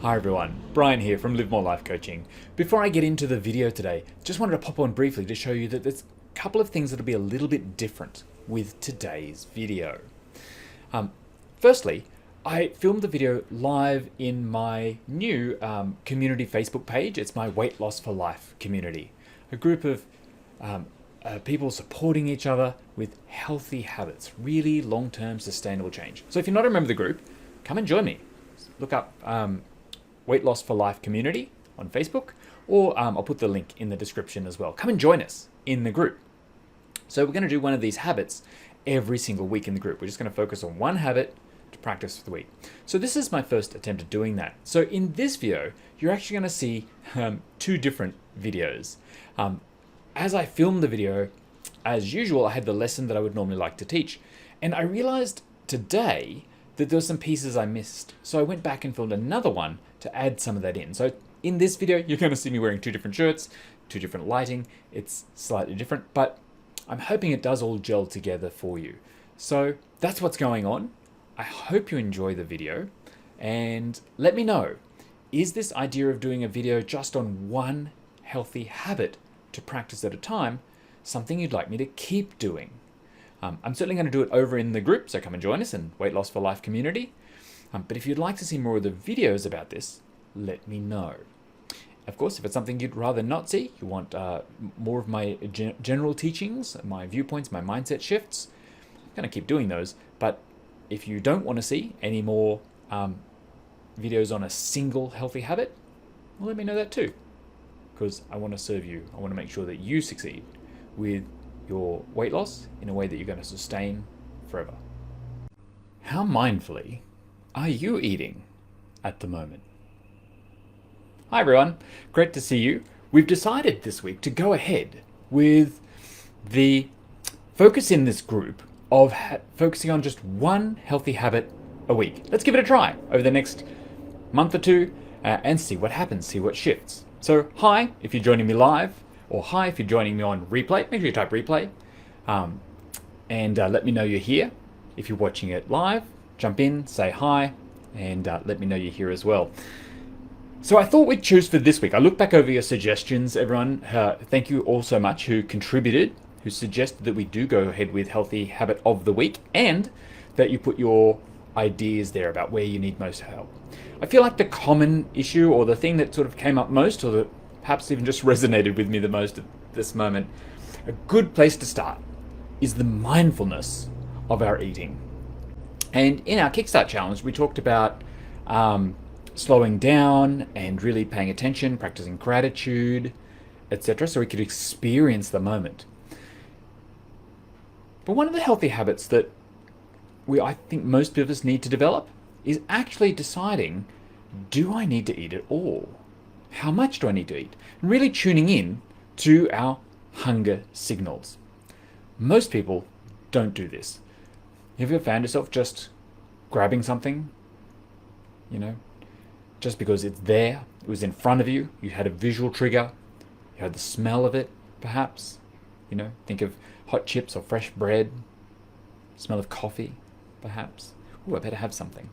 Hi everyone, Brian here from Live More Life Coaching. Before I get into the video today, just wanted to pop on briefly to show you that there's a couple of things that'll be a little bit different with today's video. Firstly, I filmed the video live in my new community Facebook page. It's my Weight Loss for Life community, a group of people supporting each other with healthy habits, really long-term sustainable change. So if you're not a member of the group, come and join me. Look up Weight Loss for Life community on Facebook, or I'll put the link in the description as well. Come and join us in the group. So we're going to do one of these habits every single week in the group. We're just going to focus on one habit to practice for the week. So this is my first attempt at doing that. So in this video, you're actually going to see two different videos. As I filmed the video, as usual, I had the lesson that I would normally like to teach. And I realized today that there were some pieces I missed. So I went back and filmed another one to add some of that in. So in this video, you're going to see me wearing two different shirts, two different lighting. It's slightly different, but I'm hoping it does all gel together for you. So that's what's going on. I hope you enjoy the video and let me know, is this idea of doing a video just on one healthy habit to practice at a time something you'd like me to keep doing? I'm certainly going to do it over in the group, so come and join us in Weight Loss for Life community. But if you'd like to see more of the videos about this, let me know. Of course, if it's something you'd rather not see, you want more of my general teachings, my viewpoints, my mindset shifts, I'm going to keep doing those. But if you don't want to see any more videos on a single healthy habit, well, let me know that too, because I want to serve you. I want to make sure that you succeed with your weight loss in a way that you're going to sustain forever. How mindfully are you eating at the moment? Hi everyone, great to see you. We've decided this week to go ahead with the focus in this group of focusing on just one healthy habit a week. Let's give it a try over the next month or two and see what happens, see what shifts. So hi if you're joining me live, or hi if you're joining me on replay. Make sure you type replay and let me know you're here. If you're watching it live, jump in, say hi, and let me know you're here as well. So I thought we'd choose for this week. I looked back over your suggestions, everyone. Thank you all so much who contributed, who suggested that we do go ahead with healthy habit of the week, and that you put your ideas there about where you need most help. I feel like the common issue, or the thing that sort of came up most, or that perhaps even just resonated with me the most at this moment, a good place to start is the mindfulness of our eating. And in our Kickstart Challenge, we talked about slowing down and really paying attention, practicing gratitude, etc., so we could experience the moment. But one of the healthy habits that I think most of us need to develop is actually deciding, do I need to eat at all? How much do I need to eat? And really tuning in to our hunger signals. Most people don't do this. Have you ever found yourself just grabbing something, just because it's there, it was in front of you, you had a visual trigger, you had the smell of it, perhaps, think of hot chips or fresh bread, smell of coffee, perhaps. Oh, I better have something.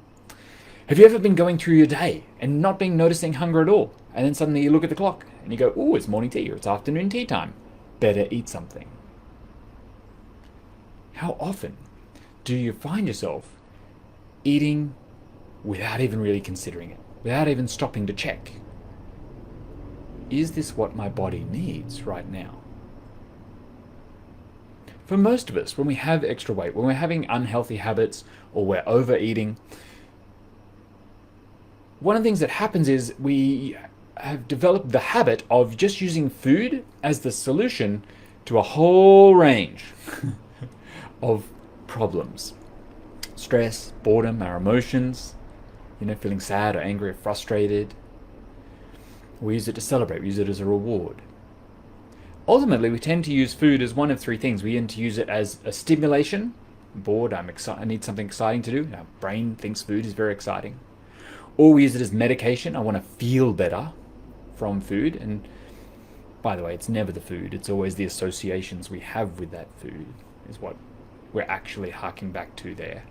Have you ever been going through your day and not been noticing hunger at all? And then suddenly you look at the clock and you go, oh, it's morning tea or it's afternoon tea time. Better eat something. How often do you find yourself eating without even really considering it, without even stopping to check? Is this what my body needs right now? For most of us, when we have extra weight, when we're having unhealthy habits or we're overeating, one of the things that happens is we have developed the habit of just using food as the solution to a whole range of problems. Stress, boredom, our emotions, feeling sad or angry or frustrated. We use it to celebrate, we use it as a reward. Ultimately, we tend to use food as one of three things. We tend to use it as a stimulation. I'm bored, I need something exciting to do. Our brain thinks food is very exciting. Or we use it as medication. I want to feel better from food. And by the way, it's never the food. It's always the associations we have with that food is what we're actually harking back to there.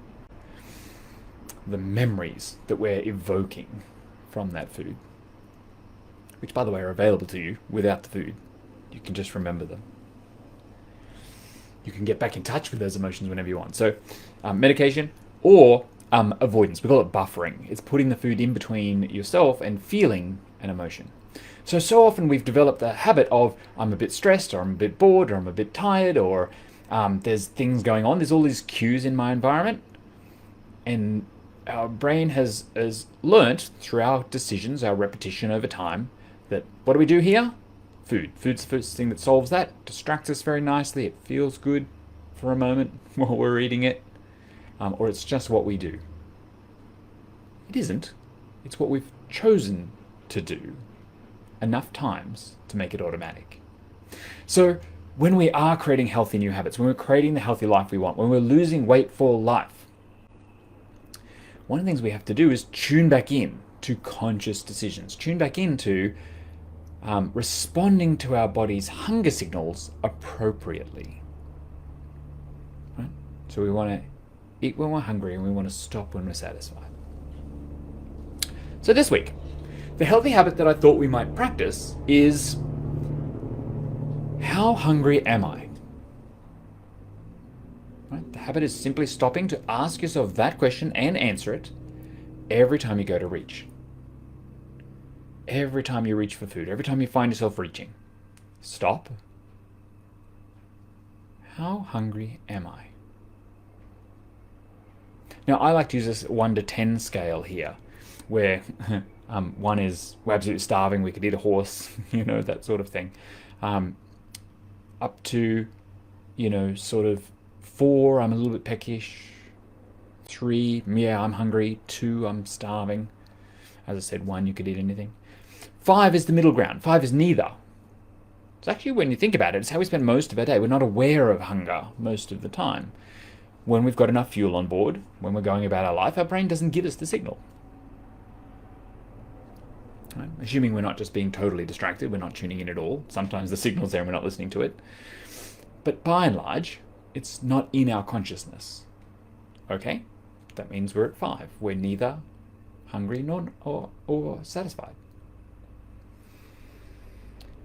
The memories that we're evoking from that food, which, by the way, are available to you without the food. You can just remember them. You can get back in touch with those emotions whenever you want. So, medication or avoidance. We call it buffering. It's putting the food in between yourself and feeling an emotion. So often we've developed the habit of, I'm a bit stressed, or I'm a bit bored, or I'm a bit tired, or there's things going on. There's all these cues in my environment. And our brain has learnt through our decisions, our repetition over time, that what do we do here? Food. Food's the first thing that solves that, distracts us very nicely. It feels good for a moment while we're eating it. Or it's just what we do. It isn't. It's what we've chosen to do enough times to make it automatic. So when we are creating healthy new habits, when we're creating the healthy life we want, when we're losing weight for life, one of the things we have to do is tune back in to conscious decisions, tune back into responding to our body's hunger signals appropriately. Right? So we want to eat when we're hungry and we want to stop when we're satisfied. So this week, the healthy habit that I thought we might practice is, how hungry am I? Right? The habit is simply stopping to ask yourself that question and answer it every time you go to reach. Every time you reach for food, every time you find yourself reaching, stop. How hungry am I? Now, I like to use this 1 to 10 scale here, where 1 is we're absolutely starving, we could eat a horse, that sort of thing. Up to, sort of 4, I'm a little bit peckish. 3, yeah, I'm hungry. 2, I'm starving. As I said, 1, you could eat anything. 5 is the middle ground. 5 is neither. It's actually, when you think about it, it's how we spend most of our day. We're not aware of hunger most of the time. When we've got enough fuel on board, when we're going about our life, our brain doesn't give us the signal. Right? Assuming we're not just being totally distracted, we're not tuning in at all. Sometimes the signal's there and we're not listening to it. But by and large, it's not in our consciousness. Okay? That means we're at 5. We're neither hungry nor or satisfied.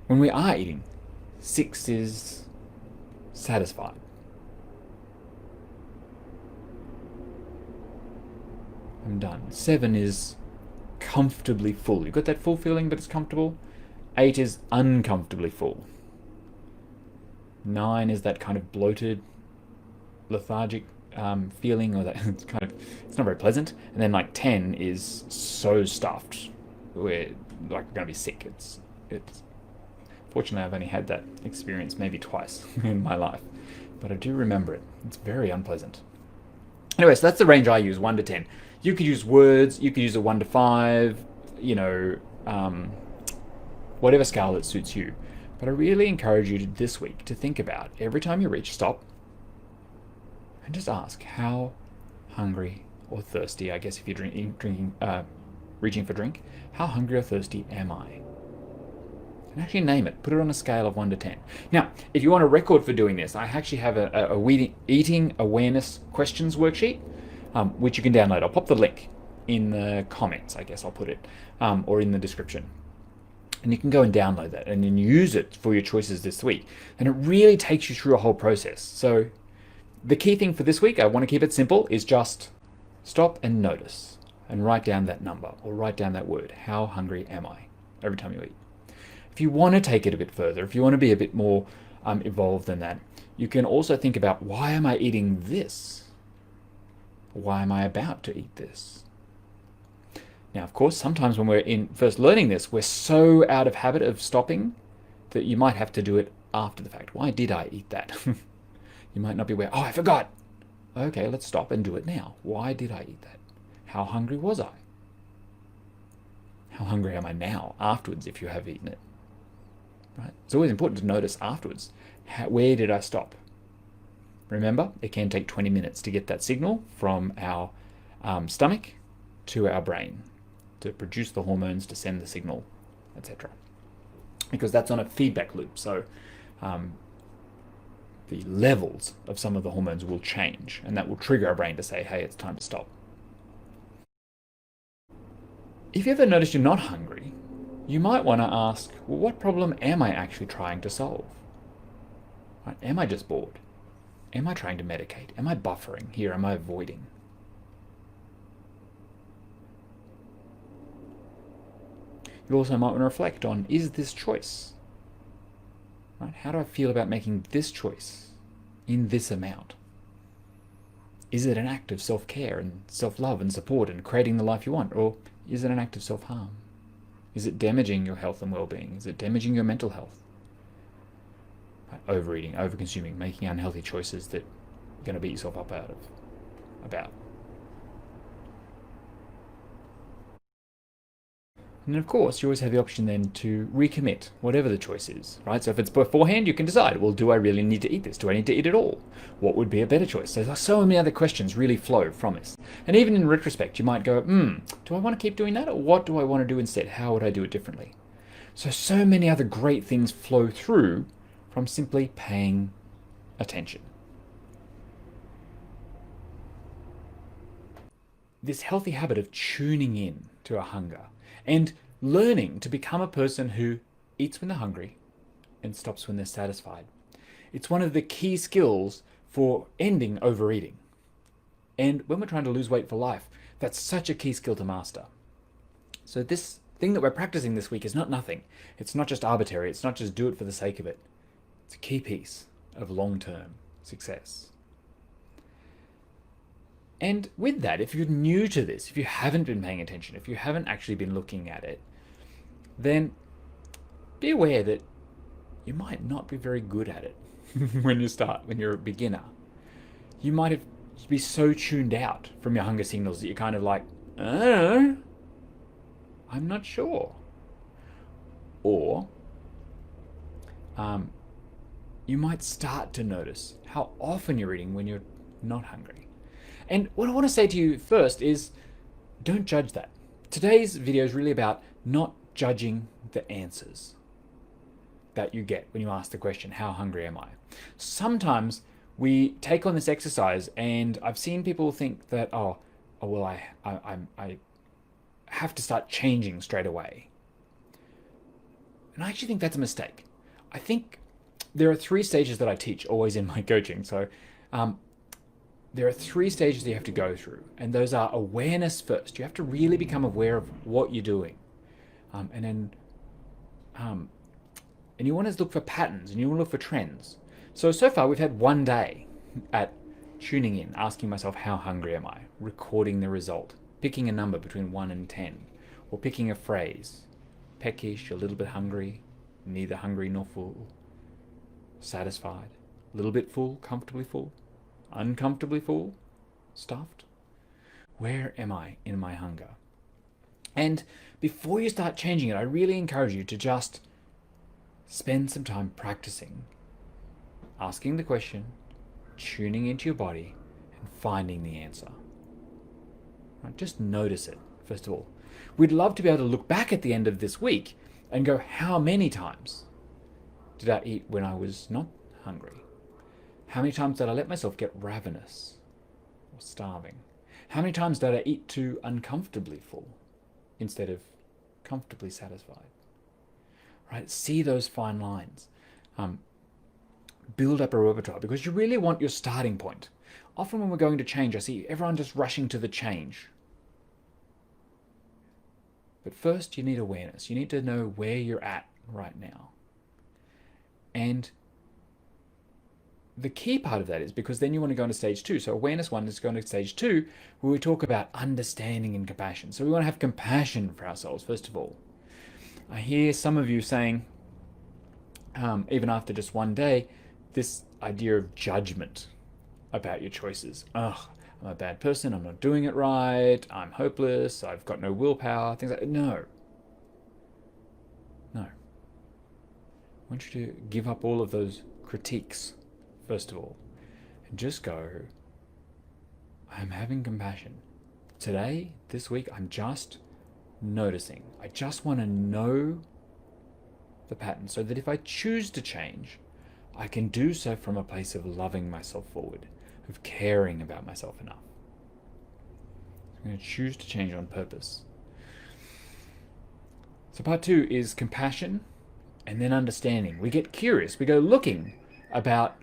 When we are eating, 6 is satisfied. I'm done. 7 is comfortably full. You've got that full feeling, but it's comfortable. 8 is uncomfortably full. 9 is that kind of bloated, lethargic feeling, or that it's not very pleasant. And then 10 is so stuffed, we're going to be sick. It's fortunately, I've only had that experience maybe twice in my life, but I do remember it. It's very unpleasant. Anyway, so that's the range I use, 1 to 10. You could use words, you could use a 1 to 5, whatever scale that suits you. But I really encourage you this week to think about, every time you reach, stop and just ask, how hungry or thirsty, I guess if you're reaching for drink, how hungry or thirsty am I? And actually name it. Put it on a scale of 1 to 10. Now, if you want a record for doing this, I actually have a eating awareness questions worksheet, which you can download. I'll pop the link in the comments, I guess I'll put it, or in the description. And you can go and download that and then use it for your choices this week. And it really takes you through a whole process. So the key thing for this week, I want to keep it simple, is just stop and notice and write down that number or write down that word. How hungry am I? Every time you eat. If you want to take it a bit further, if you want to be a bit more evolved than that, you can also think about, why am I eating this? Why am I about to eat this? Now, of course, sometimes when we're first learning this, we're so out of habit of stopping that you might have to do it after the fact. Why did I eat that? You might not be aware. Oh, I forgot. Okay, let's stop and do it now. Why did I eat that? How hungry was I? How hungry am I now afterwards if you have eaten it? Right? It's always important to notice afterwards. Where did I stop? Remember, it can take 20 minutes to get that signal from our stomach to our brain, to produce the hormones, to send the signal, etc. Because that's on a feedback loop. So the levels of some of the hormones will change, and that will trigger our brain to say, hey, it's time to stop. If you ever notice you're not hungry, you might want to ask, well, what problem am I actually trying to solve? Right? Am I just bored? Am I trying to medicate? Am I buffering here? Am I avoiding? You also might want to reflect on, is this choice? Right? How do I feel about making this choice in this amount? Is it an act of self-care and self-love and support and creating the life you want? Or is it an act of self-harm? Is it damaging your health and well-being? Is it damaging your mental health? By overeating, over-consuming, making unhealthy choices that you're going to beat yourself up about. And of course, you always have the option then to recommit, whatever the choice is, right? So if it's beforehand, you can decide, well, do I really need to eat this? Do I need to eat it all? What would be a better choice? There's so many other questions really flow from this. And even in retrospect, you might go, do I want to keep doing that? Or what do I want to do instead? How would I do it differently? So many other great things flow through from simply paying attention. This healthy habit of tuning in to our hunger and learning to become a person who eats when they're hungry and stops when they're satisfied. It's one of the key skills for ending overeating. And when we're trying to lose weight for life, that's such a key skill to master. So this thing that we're practicing this week is not nothing. It's not just arbitrary. It's not just do it for the sake of it. It's a key piece of long-term success. And with that, if you're new to this, if you haven't been paying attention, if you haven't actually been looking at it, then be aware that you might not be very good at it when you're a beginner. You might be so tuned out from your hunger signals that you're kind of like, I'm not sure. Or you might start to notice how often you're eating when you're not hungry. And what I want to say to you first is, don't judge that. Today's video is really about not judging the answers that you get when you ask the question, how hungry am I? Sometimes we take on this exercise, and I've seen people think that, I have to start changing straight away. And I actually think that's a mistake. I think there are 3 stages that I teach always in my coaching. So there are 3 stages that you have to go through, and those are awareness first. You have to really become aware of what you're doing, and you want to look for patterns, and you want to look for trends. So far we've had 1 day at tuning in, asking myself, how hungry am I? Recording the result, picking a number between 1 and 10, or picking a phrase, peckish, a little bit hungry, neither hungry nor full, satisfied, a little bit full, comfortably full, uncomfortably full, stuffed. Where am I in my hunger? And before you start changing it, I really encourage you to just spend some time practicing, asking the question, tuning into your body, and finding the answer. Right? Just notice it, first of all. We'd love to be able to look back at the end of this week and go, how many times did I eat when I was not hungry? How many times did I let myself get ravenous or starving? How many times did I eat too uncomfortably full instead of comfortably satisfied? Right? See those fine lines. Build up a repertoire, because you really want your starting point. Often when we're going to change, I see everyone just rushing to the change. But first, you need awareness. You need to know where you're at right now. And the key part of that is because then you want to go into stage 2. So awareness 1 is going to stage 2, where we talk about understanding and compassion. So we want to have compassion for ourselves, first of all. I hear some of you saying, even after just 1 day, this idea of judgment about your choices. Ugh, I'm a bad person, I'm not doing it right, I'm hopeless, I've got no willpower, things like that. No. I want you to give up all of those critiques, first of all, and just go, I'm having compassion. Today, this week, I'm just noticing. I just want to know the pattern so that if I choose to change, I can do so from a place of loving myself forward, of caring about myself enough. I'm going to choose to change on purpose. So part 2 is compassion and then understanding. We get curious. We go looking about,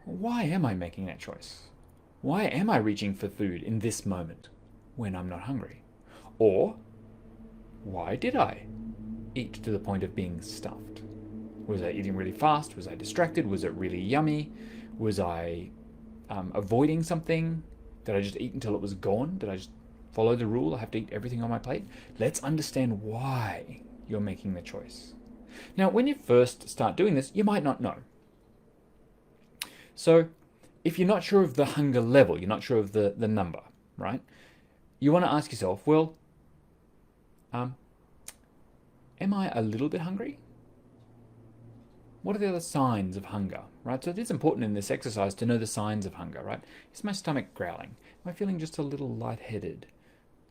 why am I making that choice? Why am I reaching for food in this moment when I'm not hungry? Or why did I eat to the point of being stuffed? Was I eating really fast? Was I distracted? Was it really yummy? Was I avoiding something? Did I just eat until it was gone? Did I just follow the rule? I have to eat everything on my plate? Let's understand why you're making the choice. Now, when you first start doing this, you might not know. So if you're not sure of the hunger level, you're not sure of the number, right? You want to ask yourself, well, am I a little bit hungry? What are the other signs of hunger, right? So it is important in this exercise to know the signs of hunger, right? Is my stomach growling? Am I feeling just a little lightheaded?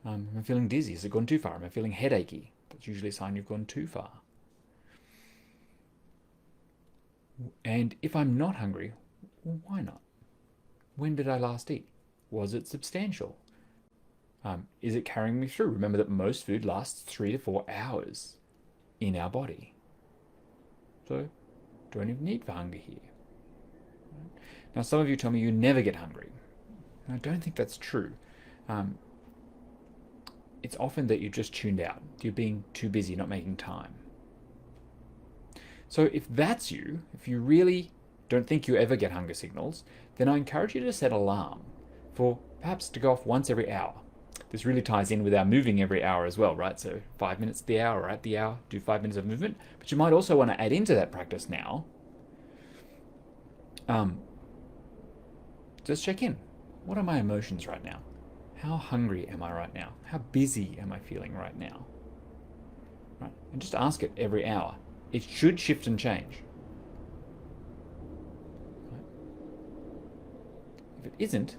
Am I feeling dizzy? Has it gone too far? Am I feeling headachy? That's usually a sign you've gone too far. And if I'm not hungry, well, why not? When did I last eat? Was it substantial? Is it carrying me through? Remember that most food lasts 3 to 4 hours in our body. So, do I even need for hunger here? Now, some of you tell me you never get hungry. And I don't think that's true. It's often that you're just tuned out. You're being too busy, not making time. So if that's you, if you really don't think you ever get hunger signals, then I encourage you to set an alarm for perhaps to go off once every hour. This really ties in with our moving every hour as well, right? So 5 minutes at the hour or at the hour, do 5 minutes of movement. But you might also want to add into that practice now. Just check in. What are my emotions right now? How hungry am I right now? How busy am I feeling right now? Right? And just ask it every hour. It should shift and change. Right? If it isn't,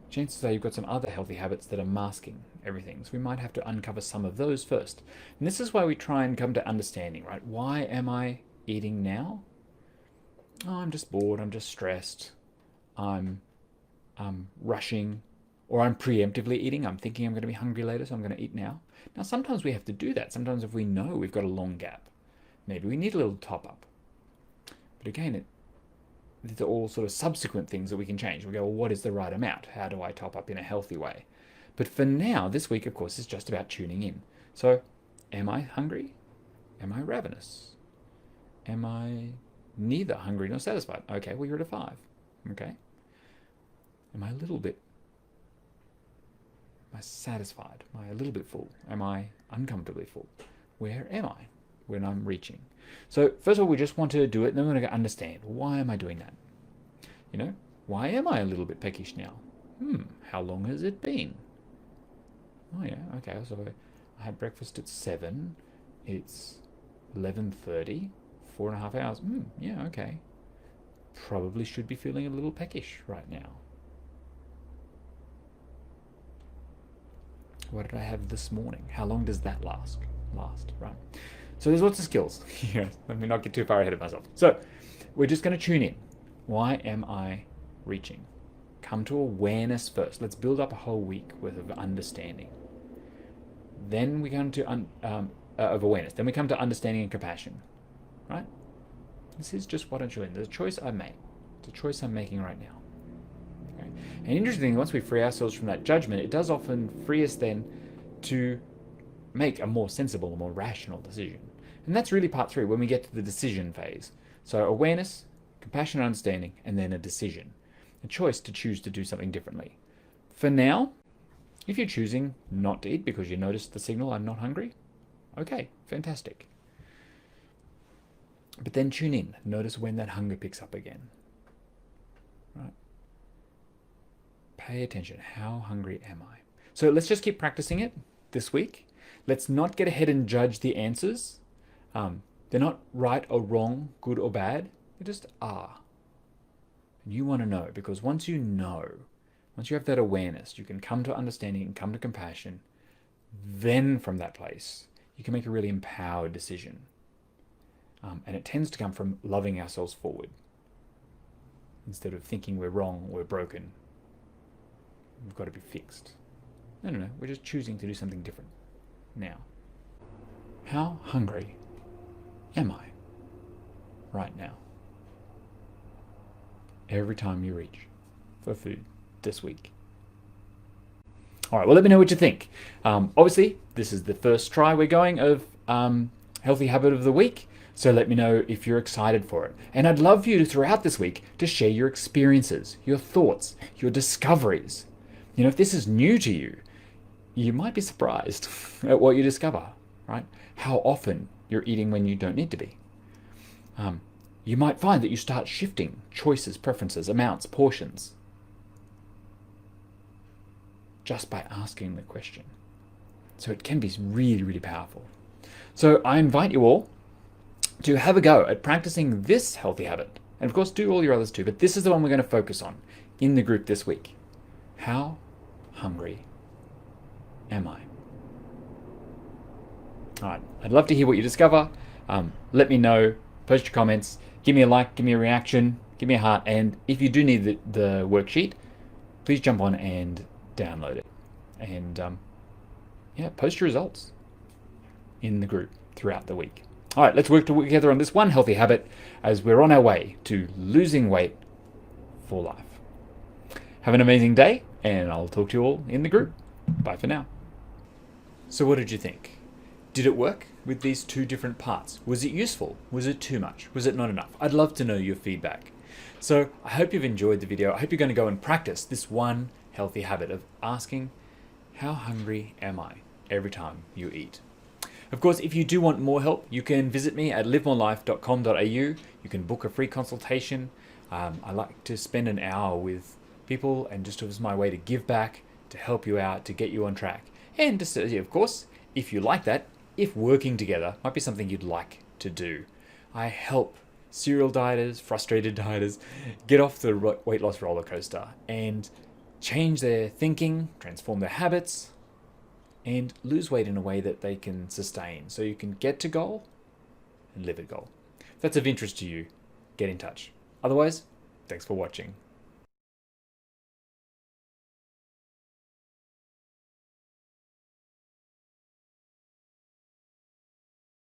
chances are you've got some other healthy habits that are masking everything. So we might have to uncover some of those first. And this is why we try and come to understanding, right? Why am I eating now? Oh, I'm just bored. I'm just stressed. I'm rushing, or I'm preemptively eating. I'm thinking I'm going to be hungry later, so I'm going to eat now. Now, sometimes we have to do that. Sometimes if we know we've got a long gap, maybe we need a little top up. But again, these are all sort of subsequent things that we can change. We go, well, what is the right amount? How do I top up in a healthy way? But for now, this week, of course, is just about tuning in. So, am I hungry? Am I ravenous? Am I neither hungry nor satisfied? Okay, well, you're at a 5. Okay. Am I a little bit? Am I satisfied? Am I a little bit full? Am I uncomfortably full? Where am I when I'm reaching? So first of all, we just want to do it, and then we're going to understand, why am I doing that? You know, why am I a little bit peckish now? How long has it been? Oh yeah, okay, so I had breakfast at 7. It's 11:30, 4.5 hours. Yeah, okay. Probably should be feeling a little peckish right now. What did I have this morning? How long does that last, right? So there's lots of skills. Let me not get too far ahead of myself. So we're just going to tune in. Why am I reaching? Come to awareness first. Let's build up a whole week worth of understanding. Then we come to of awareness. Then we come to understanding and compassion, right? This is just what I'm doing. There's a choice I made. It's a choice I'm making right now. Okay? And interestingly, once we free ourselves from that judgment, it does often free us then to make a more sensible, a more rational decision. And that's really part 3, when we get to the decision phase. So awareness, compassion, understanding, and then a decision. A choice to choose to do something differently. For now, if you're choosing not to eat because you noticed the signal, I'm not hungry, okay, fantastic. But then tune in. Notice when that hunger picks up again. Right? Pay attention. How hungry am I? So let's just keep practicing it this week. Let's not get ahead and judge the answers. They're not right or wrong, good or bad. They just are. And you want to know, because once you know, once you have that awareness, you can come to understanding and come to compassion. Then from that place, you can make a really empowered decision. And it tends to come from loving ourselves forward. Instead of thinking we're wrong, we're broken, we've got to be fixed. No, we're just choosing to do something different now. How hungry am I right now? Every time you reach for food this week. All right, well, let me know what you think. Obviously, this is the first try we're going of Healthy Habit of the Week, so let me know if you're excited for it. And I'd love for you to, throughout this week, to share your experiences, your thoughts, your discoveries. You know, if this is new to you, you might be surprised at what you discover, right? How often you're eating when you don't need to be. You might find that you start shifting choices, preferences, amounts, portions, just by asking the question. So it can be really, really powerful. So I invite you all to have a go at practicing this healthy habit. And of course, do all your others too, but this is the one we're going to focus on in the group this week. How hungry am I? All right, I'd love to hear what you discover. Let me know, post your comments, give me a like, give me a reaction, give me a heart, and if you do need the worksheet, please jump on and download it. And post your results in the group throughout the week. All right, let's work together on this one healthy habit as we're on our way to losing weight for life. Have an amazing day, and I'll talk to you all in the group. Bye for now. So what did you think? Did it work with these two different parts? Was it useful? Was it too much? Was it not enough? I'd love to know your feedback. So I hope you've enjoyed the video. I hope you're going to go and practice this one healthy habit of asking, how hungry am I every time you eat? Of course, if you do want more help, you can visit me at livemorelife.com.au. You can book a free consultation. I like to spend an hour with people, and just as my way to give back, to help you out, to get you on track. And just, of course, if you like that, if working together might be something you'd like to do. I help serial dieters, frustrated dieters, get off the weight loss roller coaster and change their thinking, transform their habits, and lose weight in a way that they can sustain. So you can get to goal and live at goal. If that's of interest to you, get in touch. Otherwise, thanks for watching.